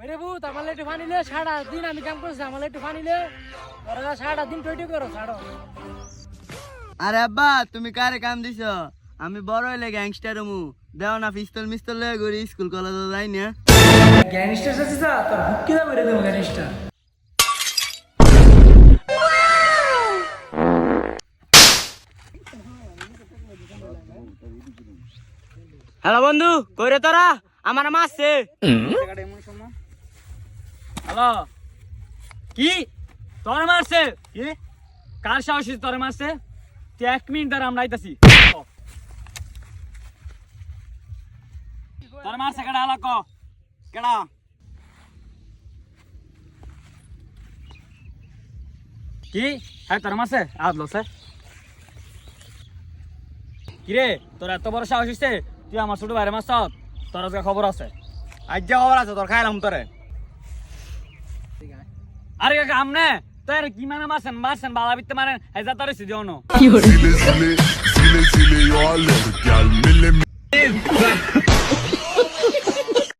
আরে ভূত আমার একটু ফানিলে সারা দিন আমি কাম করছি আমার একটু ফানিলে ওরা সারা দিন টইটি করো ছাড়ো। আরে আব্বা তুমি কারে কাম দিছ? আমি বড় হইলে গ্যাংস্টার হমু। দেও না পিস্তল মিস্তল লয়ে ঘুরি স্কুল কলেজে যাই না। গ্যাংস্টার আছে যা তোর হুক্কি দা মেরে দেবো গ্যাংস্টার। হ্যালো বন্ধু, কইরে তোরা আমার মারছে। হ্যালো, কি তোর মারছে? কি কার সাহসী তোর মারছে? তুই 1 মিনিট ধরে আমরা আইতাছি। তোর মারছে কেডা? হালা ক কেডা? কি হ্যাঁ তোর মারছে? লসে কিরে তোর এত বড় সাহস হইছে তুই আমার ছোট ভাইরে মারছ? তোর আজকে খবর আছে? আজ যে খবর আছে তোর খাইলাম তোরে। আরে কাকা আমনে তোর কি মানে মারছেন বালা বিতে মারেন হেজা তোর দিও না। Zile, zile, zile, zile, eu alerg, chiar